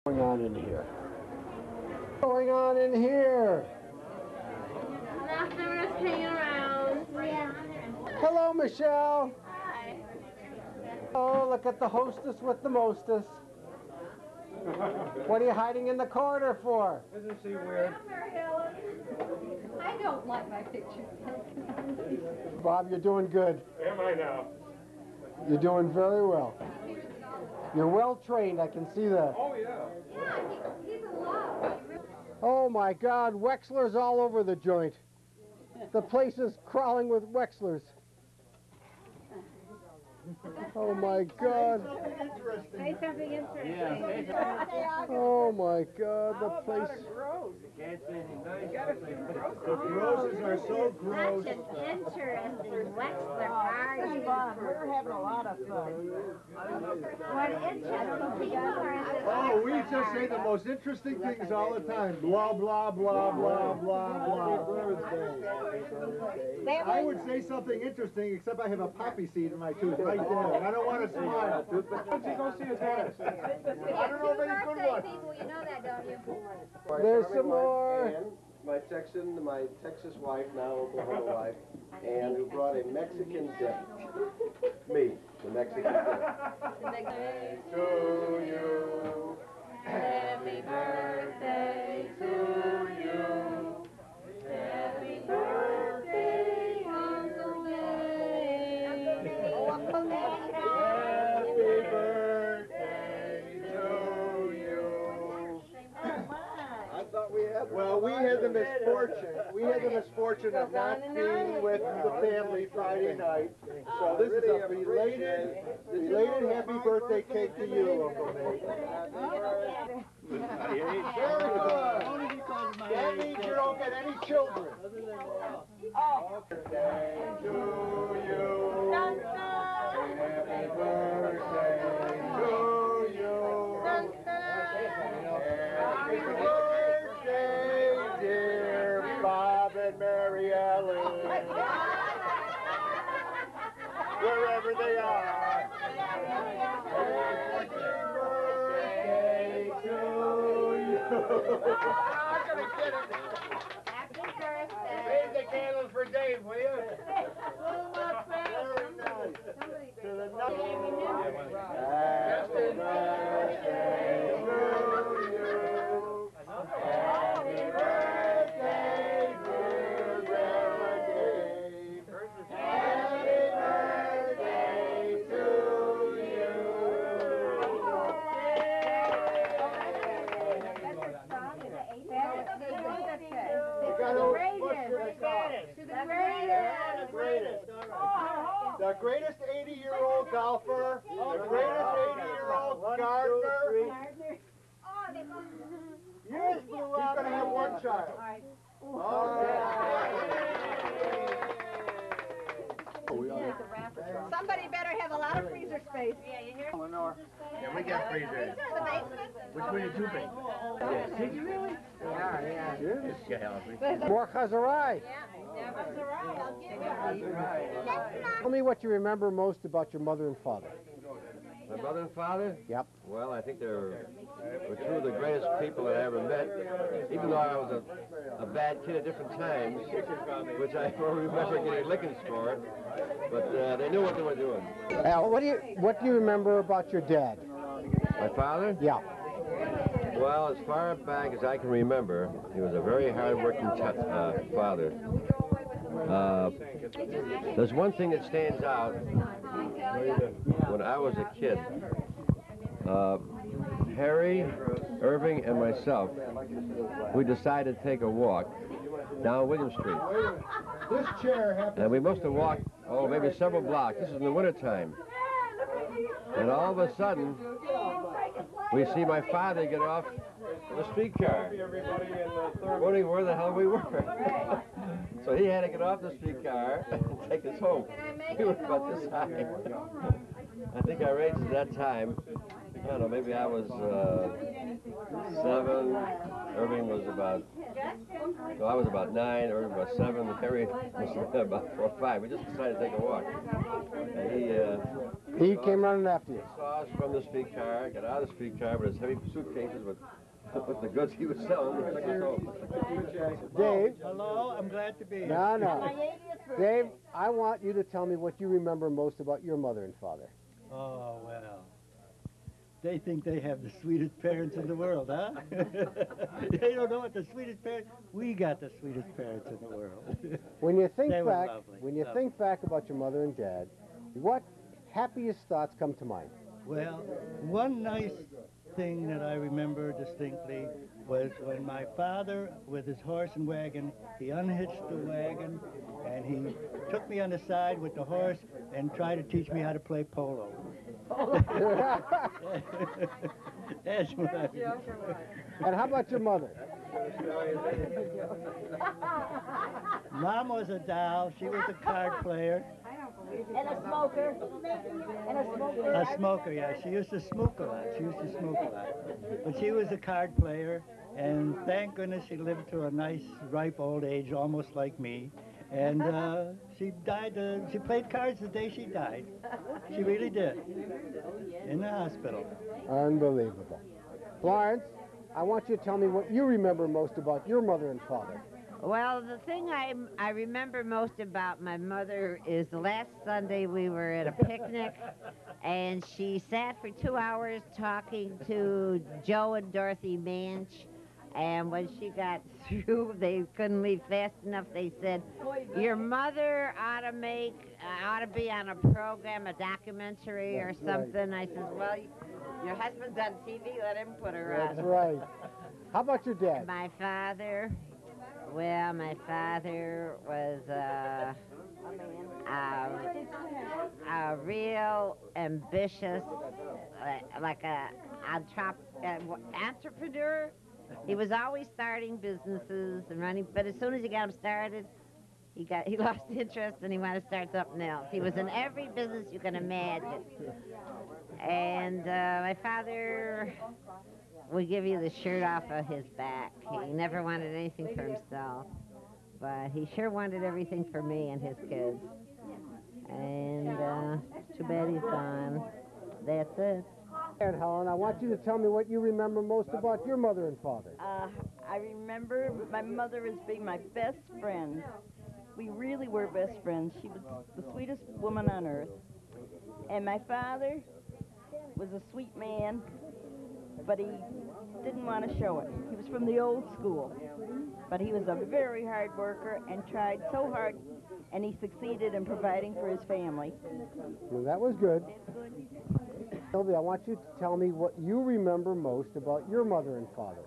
Going on in here? Going on in here? Nothing, we're just hanging around. Yeah. Hello, Michelle. Hi. Oh, look at the hostess with the mostess. What are you hiding in the corner for? Isn't she weird? I don't like my picture. Bob, you're doing good. Am I now? You're doing very well. You're well trained, I can see that. Oh, yeah. Yeah, he's in love. Oh my God, Wexler's all over the joint. The place is crawling with Wexlers. Oh my God. Say something interesting. Oh my God, the place. The roses are so gross. Such an interesting Wexler party. We're having a lot of fun. What interesting people are in this Oh, we Wexler just say the party. most interesting things all the time. Blah, blah, blah, blah, blah, blah. I would say something interesting, except I have a poppy seed in my tooth right there, and I don't want to smile. Why don't you go see his dentist? I don't know if he's good one. People, you know that, don't you? There's some more. Ann, my Texas wife, now Oklahoma wife, Ann, who brought a Mexican dip. Me, the Mexican dip. To you. Happy birthday to you. Happy birthday, Uncle Dave. Happy birthday to you. I thought we had. Well, we had the misfortune of not being with the family Friday night. So this is a belated happy birthday cake to you, Uncle Nate. Very good. That means you don't get any children. Birthday to you. Happy birthday to you. Happy birthday, dear Bob and Mary Ellen. Wherever they are. Happy birthday to you. I'm gonna get it. Happy birthday. Raise the candles for Dave, will you? Very nice. To the Happy Happy birthday to you. Happy birthday, dear Grandma Dave. Happy birthday to you. You gotta push your car. The greatest 80-year-old golfer, the greatest 80-year-old gardener. He's gonna have one child. All right. Somebody better have a lot of freezer space. Yeah, you hear? Yeah, we got freezers. The basement? Which one did you bring? Did you really? Yeah. More chazarai. Tell me what you remember most about your mother and father. My mother and father? Yep. Well, I think they were two of the greatest people that I ever met. Even though I was a bad kid at different times, which I don't remember getting lickings for, but they knew what they were doing. Al, what do you remember about your dad? My father? Yeah. Well, as far back as I can remember, he was a very hard-working father. There's one thing that stands out. When I was a kid, Harry, Irving, and myself, we decided to take a walk down William Street. This chair happens. And we must have walked, maybe several blocks. This is in the wintertime. And all of a sudden, we see my father get off the streetcar, wondering where the hell we were. So he had to get off the streetcar and take us home. We were about this high. I think our age at that time I don't know, maybe I was 7. Irving was about, no, I was about 9. Irving was 7. Harry was about 4 or 5. We just decided to take a walk. And He came running after he you. saw us from the streetcar, got out of the streetcar with his heavy suitcases with the goods he was selling. He took us home. Dave. Hello, I'm glad to be here. No. Dave, I want you to tell me what you remember most about your mother and father. Oh, well. They think they have the sweetest parents in the world, huh? They don't know what the sweetest parents. We got the sweetest parents in the world. When you think They were back, lovely, when you lovely. think back about your mother and dad, what happiest thoughts come to mind? Well, one nice thing that I remember distinctly was when my father, with his horse and wagon, he unhitched the wagon and he took me on the side with the horse and tried to teach me how to play polo. That's what I remember. And how about your mother? Mom was a doll. She was a card player. And a smoker. And a smoker. A smoker, yeah. She used to smoke a lot. But she was a card player, and thank goodness she lived to a nice, ripe old age, almost like me. And she died, she played cards the day she died. She really did. In the hospital. Unbelievable. Florence, I want you to tell me what you remember most about your mother and father. Well, the thing I remember most about my mother is the last Sunday we were at a picnic, and she sat for 2 hours talking to Joe and Dorothy Manch, and when she got through, they couldn't leave fast enough. They said, "Your mother ought to be on a program, a documentary or something." I said, "Well, your husband's on TV, let him put her on." That's right. How about your dad? My father, well, my father was a real ambitious, like a entrepreneur. He was always starting businesses and running, but as soon as he got them started, he lost interest and he wanted to start something else. He was in every business you can imagine. And my father would give you the shirt off of his back. He never wanted anything for himself, but he sure wanted everything for me and his kids. And too bad he's gone. That's it. And Helen, I want you to tell me what you remember most about your mother and father. I remember my mother as being my best friend. We really were best friends. She was the sweetest woman on earth. And my father was a sweet man, but he didn't want to show it. He was from the old school, but he was a very hard worker and tried so hard, and he succeeded in providing for his family. Well, that was good. Sylvia, I want you to tell me what you remember most about your mother and father.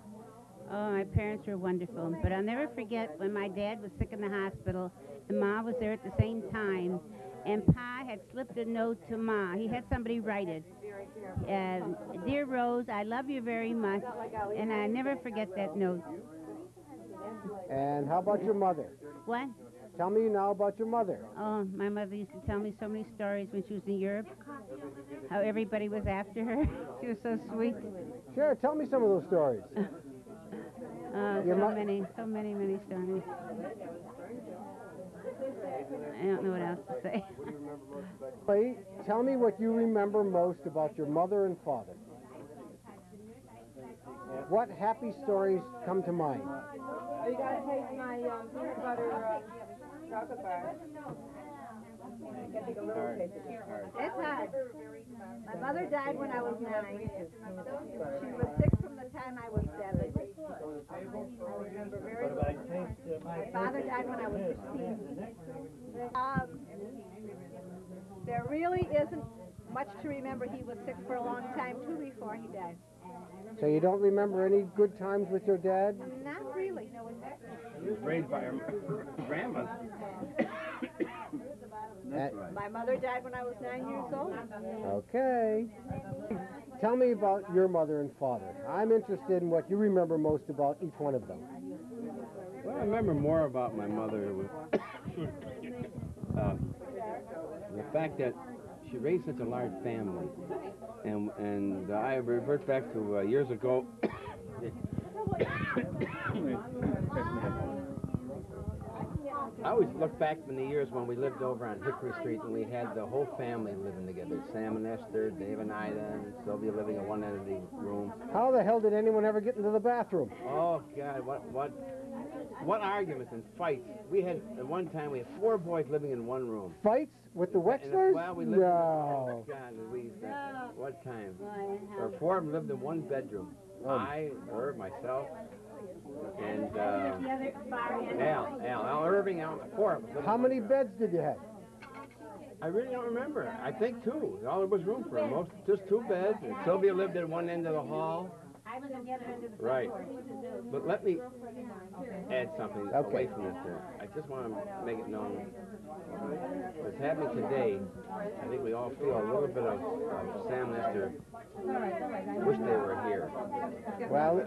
Oh, my parents were wonderful, but I'll never forget when my dad was sick in the hospital and Ma was there at the same time, and Pa had slipped a note to Ma. He had somebody write it. "Dear Rose, I love you very much," and I never forget that note. And how about your mother? What? Tell me now about your mother. Oh, my mother used to tell me so many stories when she was in Europe, how everybody was after her. She was so sweet. Sure, tell me some of those stories. Your mo- Many stories. I don't know what else to say. Clay, tell me what you remember most about your mother and father. What happy stories come to mind? Oh, you gotta taste my peanut butter chocolate bar. It's hard. My mother died when I was 9. She was sick from the time I was 7. I remember very well. My father died when I was 16. There really isn't much to remember. He was sick for a long time, too, before he died. So you don't remember any good times with your dad? Not really. He was raised by her grandmother. That's right. My mother died when I was 9 years old. Okay. Tell me about your mother and father. I'm interested in what you remember most about each one of them. Well, I remember more about my mother with the fact that she raised such a large family, and I revert back to years ago. I always look back in the years when we lived over on Hickory Street and we had the whole family living together. Sam and Esther, Dave and Ida, and Sylvia living in one end of the room. How the hell did anyone ever get into the bathroom? Oh God, what arguments and fights. We had, at one time, we had 4 boys living in one room. Fights with the Wexlers? Well, we lived no. God, Louise, what time? Or 4 of them lived in one bedroom. I, her, myself, and Al Irving, 4 of them. How many beds did you have? I really don't remember. I think 2. All there was room for most, just 2 beds. And Sylvia lived at one end of the hall. Right. But let me add something away from this here. I just want to make it known. What's happening today, I think we all feel a little bit of Sam and Esther. Wish they were here. Well,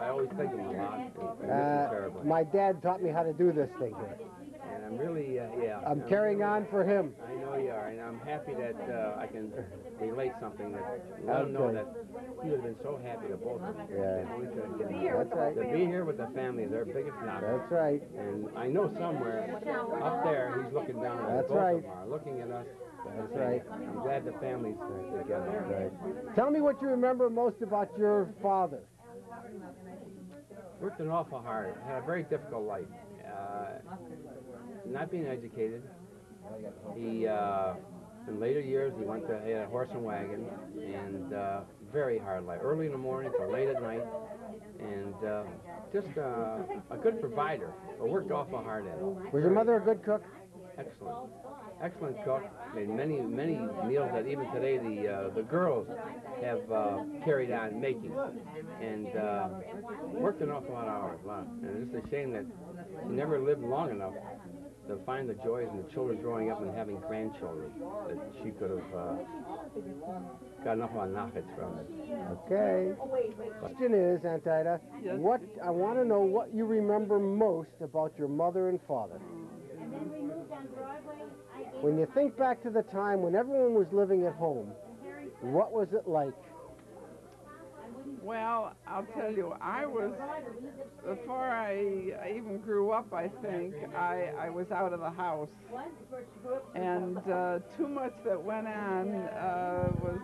I always think of them a lot. And miss them terribly. My dad taught me how to do this thing here. And I'm really, I'm carrying on for him. I know you are, and I'm happy that I can relate something that let them know that he would have been so happy to both of them. Yeah. That's right. To be here with the family is their biggest knocker. That's right. And I know somewhere up there he's looking down at us. Both of them are looking at us. That's right. I'm glad the family's together. Right. Tell me what you remember most about your father. Worked an awful hard. Had a very difficult life. Not being educated. He, in later years, he had a horse and wagon, and very hard life. Early in the morning till late at night, and just a good provider, but worked awful hard at it. Was your mother a good cook? Excellent. Excellent cook. Made many meals that even today the girls have carried on making, and worked an awful lot of hours. And it's just a shame that she never lived long enough to find the joys in the children growing up and having grandchildren that she could have got enough on knockets from it. Okay. Question is, Aunt Ida, what I want to know what you remember most about your mother and father. When you think back to the time when everyone was living at home, what was it like? Well, I'll tell you, before I even grew up, I think, I was out of the house. And too much that went on was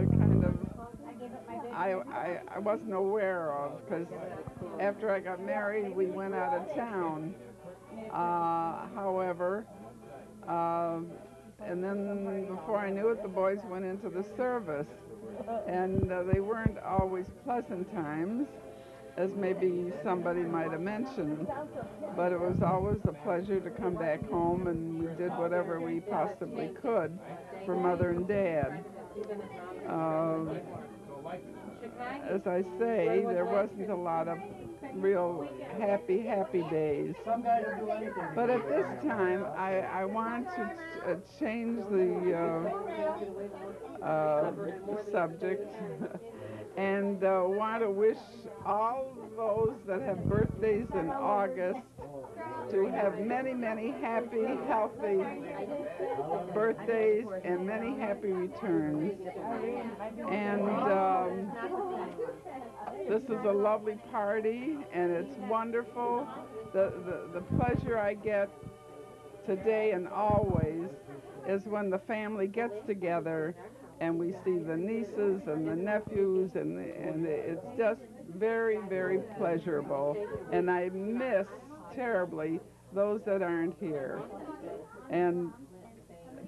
kind of, I wasn't aware of, because after I got married, we went out of town. However, and then before I knew it, the boys went into the service. And they weren't always pleasant times, as maybe somebody might have mentioned, but it was always a pleasure to come back home, and we did whatever we possibly could for Mother and Dad. As I say, there wasn't a lot of real happy days. But at this time, I wanted to change the subject and want to wish all those that have birthdays in August to have many happy, healthy birthdays and many happy returns. And this is a lovely party, and it's wonderful. The pleasure I get today and always is when the family gets together and we see the nieces and the nephews, and it's just very pleasurable. And I miss terribly those that aren't here. And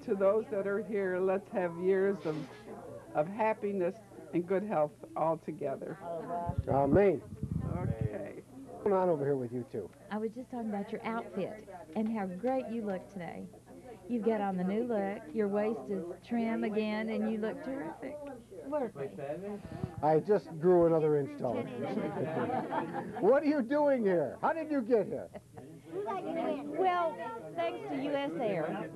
to those that are here, let's have years of happiness and good health all together. Amen. Okay. What's going on over here with you two? I was just talking about your outfit and how great you look today. You've got on the new look, your waist is trim again, and you look terrific. I just grew another inch taller. What are you doing here? How did you get here? Well, thanks to U.S. Air,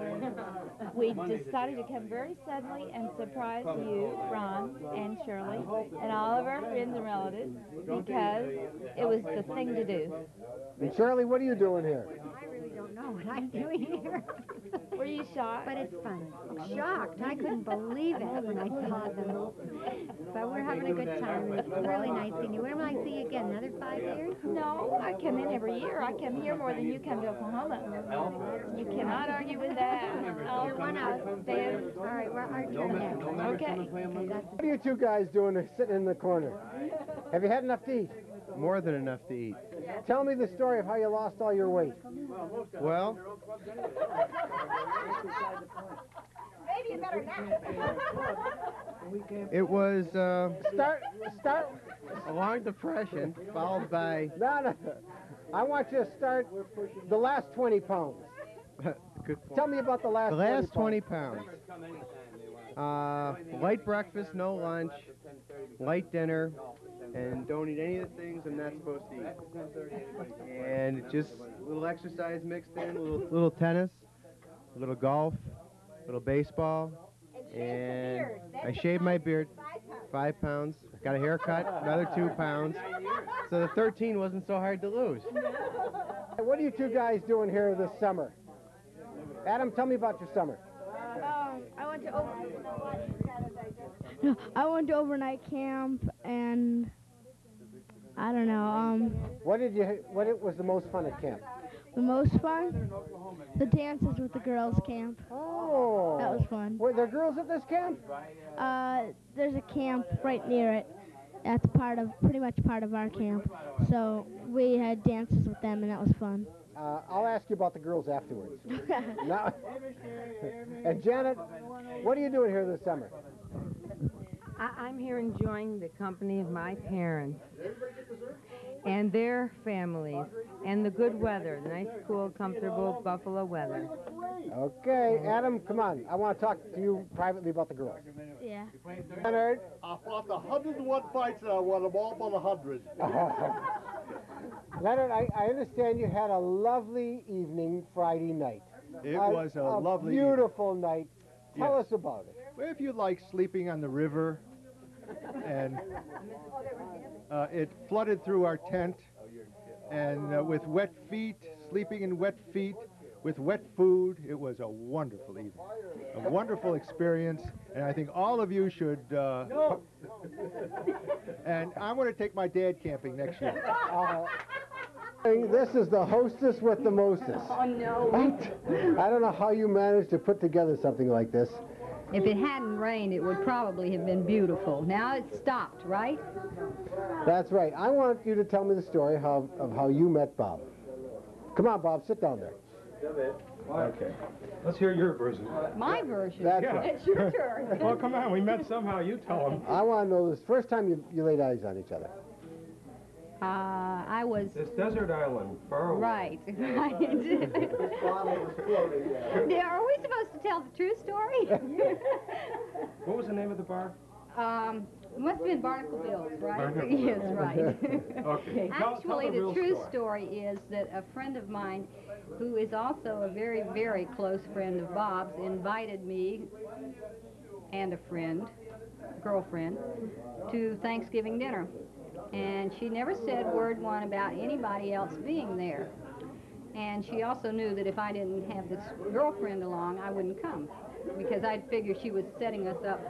we decided to come very suddenly and surprise you, Ron and Shirley, and all of our friends and relatives because it was the thing to do. And Shirley, what are you doing here? I really don't know what I'm doing here. Were you shocked? But it's fun. Shocked. I couldn't believe it when I saw them. But we're having a good time. It's really nice seeing you. When will I see you again? Another 5 years? No, I come in every year. I come here more than you come to Oklahoma. You cannot argue with that. You're one out. Stand. All right, we're our turn next. Okay. What are you two guys doing sitting in the corner? Have you had enough to eat? More than enough to eat. Tell me the story of how you lost all your weight. Well, Maybe you better not. it was Start. a long depression followed by No. I want you to start the last 20 pounds. good Tell me about the last. the last 20 pounds. Light breakfast, no lunch, light dinner, and don't eat any of the things I'm not supposed to eat. And just a little exercise mixed in, a little tennis, a little golf, a little baseball, and I shaved my beard, 5 pounds. Got a haircut, another 2 pounds. So the 13 wasn't so hard to lose. What are you two guys doing here this summer? Adam, tell me about your summer. I went to overnight camp, and I don't know. What was the most fun at camp? The most fun, the dances with the girls' camp. Oh, That was fun. Were there girls at this camp? There's a camp right near it. That's pretty much part of our camp. So we had dances with them, and that was fun. I'll ask you about the girls afterwards. Now, and Janet, what are you doing here this summer? I'm here enjoying the company of my parents and their families and the good weather, the nice, cool, comfortable Buffalo weather. Okay, Adam, come on. I want to talk to you privately about the girls. Yeah. Leonard? I fought 101 fights and I won them all but 100. Leonard, I understand you had a lovely evening Friday night. It was a lovely beautiful night. Tell Yes. us about it. Well, if you like sleeping on the river, and it flooded through our tent, and with wet feet, sleeping in wet feet, with wet food, it was a wonderful evening, a wonderful experience, and I think all of you should. And I'm going to take my dad camping next year. This is the hostess with the mostest. Oh, no. I don't know how you managed to put together something like this. If it hadn't rained, it would probably have been beautiful. Now it's stopped, right? That's right. I want you to tell me the story of how you met Bob. Come on, Bob, sit down there. Okay. Let's hear your version. My version. That's Yeah. right. It's your turn. Well, come on. We met somehow. You tell them. I want to know this first time you laid eyes on each other. I was... This desert island, far away. Right. Yeah, are we supposed to tell the true story? What was the name of the bar? It must have been Barnacle Bill's, right? Barnacle Yes, Bill's. right. Okay. Tell Actually, the the real true story. story is that a friend of mine, who is also a very, very close friend of Bob's, invited me and a friend, girlfriend, to Thanksgiving dinner. And she never said word one about anybody else being there. And she also knew that if I didn't have this girlfriend along, I wouldn't come, because I'd figure she was setting us up,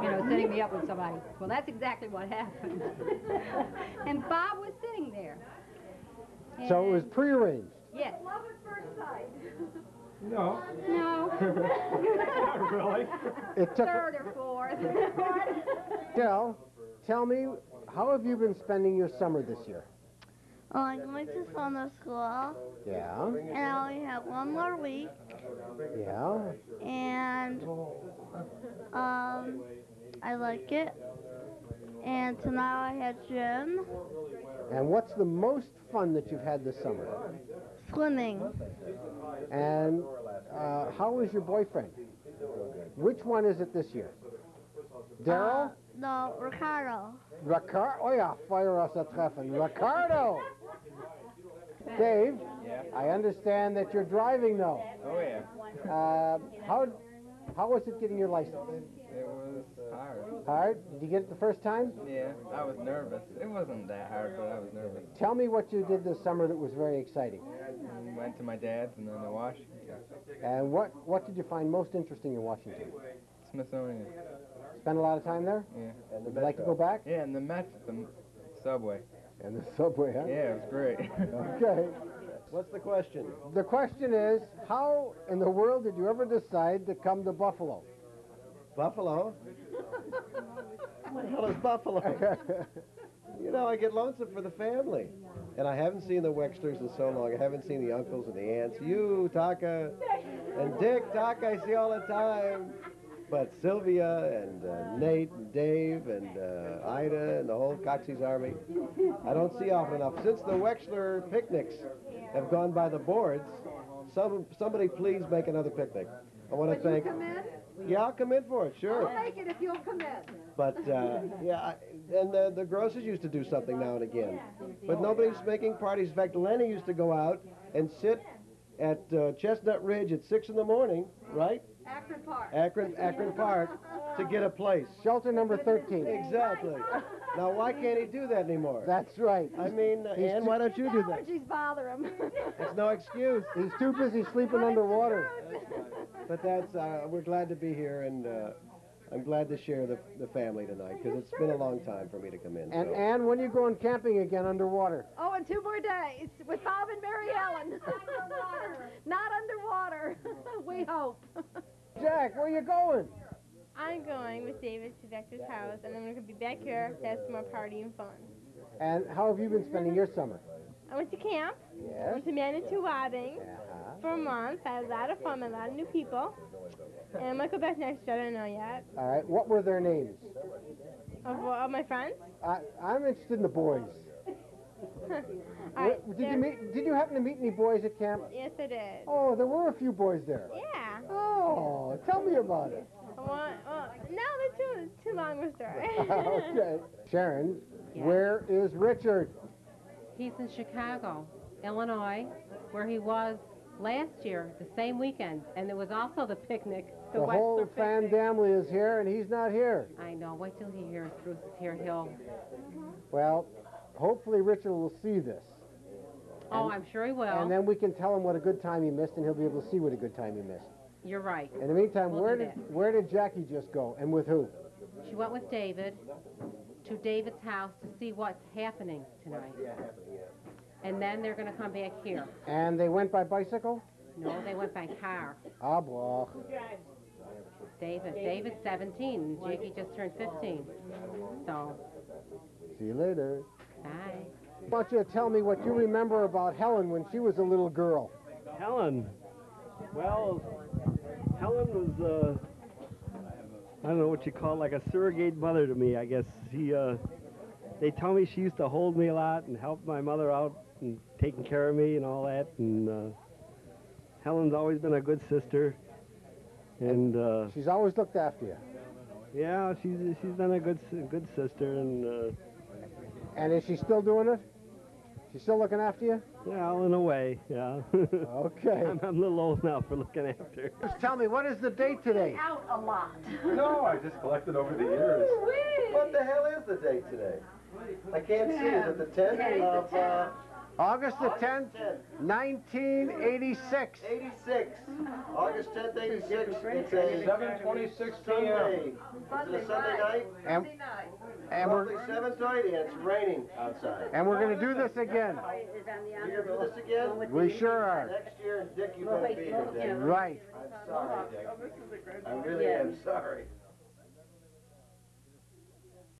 setting me up with somebody. Well, that's exactly what happened. And Bob was sitting there. So it was prearranged. Yes. Love at first sight. No. No. Not really. It took. Third or fourth. Tell me, how have you been spending your summer this year? I'm going to summer school, Yeah. and I only have one more week, Yeah. and I like it. And tonight I had gym, And what's the most fun that you've had this summer? swimming. And how is your boyfriend? Which one is it this year? Daryl? No, Ricardo. Ricardo? Oh ja, Feuer aus der Treffen. Ricardo! Dave, Yeah. I understand that you're driving now. Oh yeah. How was it getting your license? It was hard. Hard? Did you get it the first time? Yeah, I was nervous. It wasn't that hard, but I was nervous. Tell me what you did this summer that was very exciting. Went to my dad's and then to Washington. And what did you find most interesting in Washington? Smithsonian. Spend a lot of time there? Yeah. Would you like to go back? Yeah, and the Met, the subway. And the subway, huh? Yeah, it was great. Okay. What's the question? The question is, how in the world did you ever decide to come to Buffalo? Buffalo? What the hell is Buffalo? You know, I get lonesome for the family. And I haven't seen the Wexlers in so long. I haven't seen the uncles and the aunts. You, Taka, and Dick. Taka I see all the time. But Sylvia and Nate and Dave and Ida and the whole Coxey's Army, I don't see often enough. Since the Wexler picnics have gone by the boards, somebody please make another picnic. I want to thank... Yeah, I'll come in for it, sure. I'll make it if you'll come in. But, and the grocers used to do something now and again. But nobody's making parties. In fact, Lenny used to go out and sit at Chestnut Ridge at 6 in the morning, right? Akron Park. Akron Park to get a place. Shelter number 13. Exactly. Now, why can't he do that anymore? That's right. I mean, Ann, why don't you do that? Allergies bother him. It's no excuse. He's too busy sleeping underwater. But that's, we're glad to be here, and I'm glad to share the family tonight, because it's been a long time for me to come in. And so. Ann, when are you going camping again underwater? Oh, in 2 more days with Bob and Mary Ellen. Not underwater. We hope. Jack, where are you going? I'm going with David to Vector's house, and then we're going to be back here to have some more party and fun. And how have you been spending your summer? I went to camp. Yes. I went to Manitowoc for a month. I had a lot of fun, met a lot of new people. And I might go back next year. I don't know yet. All right. What were their names? Of my friends? I'm interested in the boys. Did you happen to meet any boys at camp? Yes, I did. Oh, there were a few boys there. Yeah. Oh, tell me about it. Well, no, it's too long of a story. Okay. Sharon, where is Richard? He's in Chicago, Illinois, where he was last year, the same weekend, and there was also the picnic. The whole family is here, and he's not here. I know. Wait till he hears Bruce is here. He'll. Well, hopefully Richard will see this. Oh, I'm sure he will. And then we can tell him what a good time he missed, and he'll be able to see what a good time he missed. You're right. In the meantime, We'll where did Jackie just go, and with who? She went with David to David's house to see what's happening tonight. And then they're going to come back here. And they went by bicycle? No, they went by car. Ah, boy. David's 17, and Jackie just turned 15. So. See you later. Bye. I want you to tell me what you remember about Helen when she was a little girl. Helen? Well, Helen was, I don't know what you call it, like a surrogate mother to me, I guess. They tell me she used to hold me a lot and help my mother out and taking care of me and all that. And Helen's always been a good sister. And she's always looked after you. Yeah, she's been a good sister. And is she still doing it? She's still looking after you? Yeah, in a way, yeah. Okay. I'm a little old now for looking after her. Just tell me, what is the date today? Out a lot. No, I just collected over the years. What the hell is the date today? I can't see. Is it the 10th of... August the 10th, 1986. 86. August 10th, 86. It's a 7:26 Sunday. p.m. Is it a Sunday night? And we're 7:30 and it's raining outside. And we're going to do this again. You're going to do this again? We sure are. Next year, Dick, you better be here, Dick. Right. I'm sorry, Dick. I really am sorry.